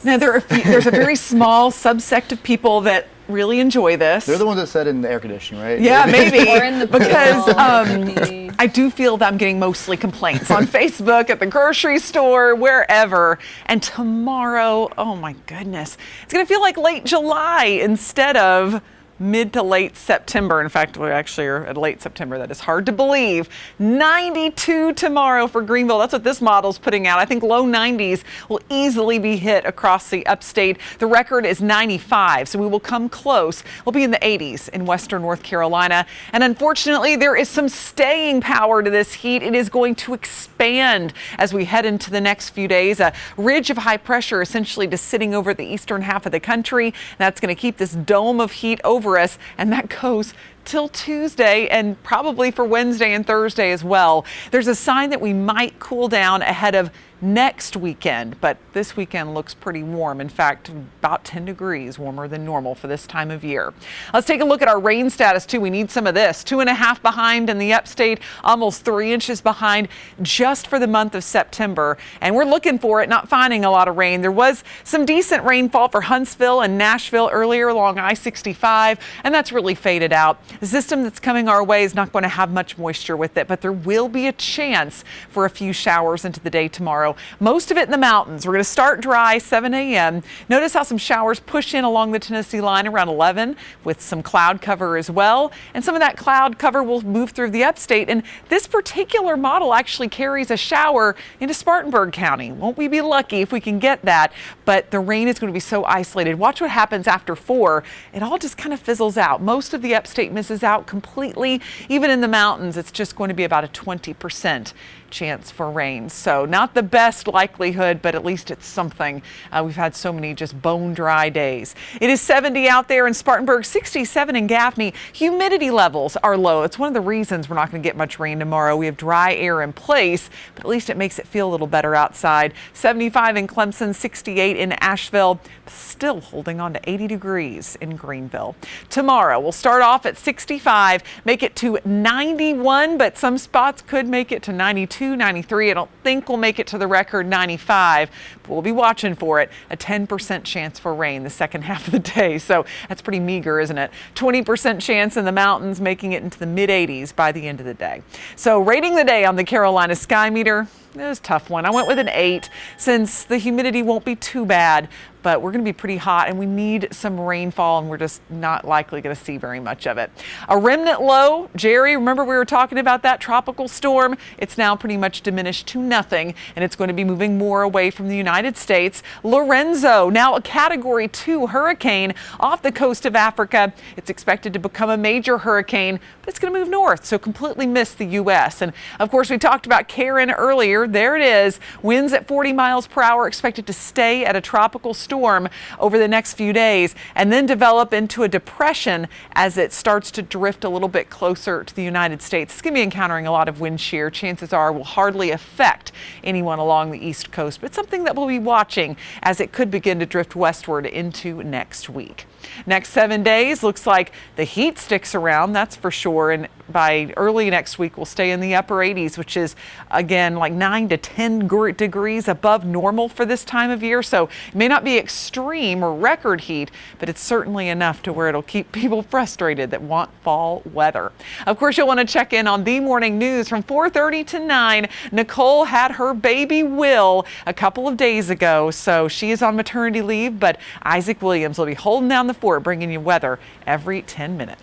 Now, there's a very small subsect of people that really enjoy this. They're the ones that sit in the air conditioning, right? Yeah, maybe. Or in the Because pool. I do feel that I'm getting mostly complaints on Facebook, at the grocery store, wherever. And tomorrow, oh my goodness, it's going to feel like late July instead of mid to late September. In fact, we actually are at late September. That is hard to believe. 92 tomorrow for Greenville. That's what this model's putting out. I think low 90s will easily be hit across the upstate. The record is 95, so we will come close. We'll be in the 80s in western North Carolina. And unfortunately, there is some staying power to this heat. It is going to expand as we head into the next few days. A ridge of high pressure essentially just sitting over the eastern half of the country. That's going to keep this dome of heat over us, and that goes till Tuesday and probably for Wednesday and Thursday as well. There's a sign that we might cool down ahead of next weekend, but this weekend looks pretty warm. In fact, about 10 degrees warmer than normal for this time of year. Let's take a look at our rain status too. We need some of this. 2.5 behind in the upstate, almost 3 inches behind just for the month of September. And we're looking for it, not finding a lot of rain. There was some decent rainfall for Huntsville and Nashville earlier along I-65, and that's really faded out. The system that's coming our way is not going to have much moisture with it, but there will be a chance for a few showers into the day tomorrow. Most of it in the mountains. We're going to start dry 7 a.m. Notice how some showers push in along the Tennessee line around 11 with some cloud cover as well. And some of that cloud cover will move through the upstate. And this particular model actually carries a shower into Spartanburg County. Won't we be lucky if we can get that? But the rain is going to be so isolated. Watch what happens after 4. It all just kind of fizzles out. Most of the upstate misses out completely. Even in the mountains, it's just going to be about a 20% chance for rain. So not the best likelihood, but at least it's something. We've had so many just bone dry days. It is 70 out there in Spartanburg, 67 in Gaffney. Humidity levels are low. It's one of the reasons we're not going to get much rain tomorrow. We have dry air in place, but at least it makes it feel a little better outside. 75 in Clemson, 68 in Asheville, still holding on to 80 degrees in Greenville. Tomorrow we'll start off at 65, make it to 91, but some spots could make it to 92. 93. I don't think we'll make it to the record 95, but we'll be watching for it. A 10% chance for rain the second half of the day. So that's pretty meager, isn't it? 20% chance in the mountains, making it into the mid 80s by the end of the day. So rating the day on the Carolina Sky Meter, it was a tough one. I went with an 8 since the humidity won't be too bad, but we're going to be pretty hot and we need some rainfall and we're just not likely going to see very much of it. A remnant low, Jerry, remember we were talking about that tropical storm? It's now pretty much diminished to nothing and it's going to be moving more away from the United States. Lorenzo, now a Category 2 hurricane off the coast of Africa. It's expected to become a major hurricane, but it's going to move north, so completely miss the U.S. And of course, we talked about Karen earlier. There it is. Winds at 40 miles per hour expected to stay at a tropical storm over the next few days and then develop into a depression as it starts to drift a little bit closer to the United States. It's going to be encountering a lot of wind shear. Chances are will hardly affect anyone along the East Coast, but something that we'll be watching as it could begin to drift westward into next week. Next 7 days, looks like the heat sticks around, that's for sure. And by early next week, we'll stay in the upper 80s, which is, again, like 9 to 10 degrees above normal for this time of year. So it may not be extreme or record heat, but it's certainly enough to where it'll keep people frustrated that want fall weather. Of course, you'll want to check in on the morning news from 4:30 to 9. Nicole had her baby Will a couple of days ago, so she is on maternity leave, but Isaac Williams will be holding down the fort, bringing you weather every 10 minutes.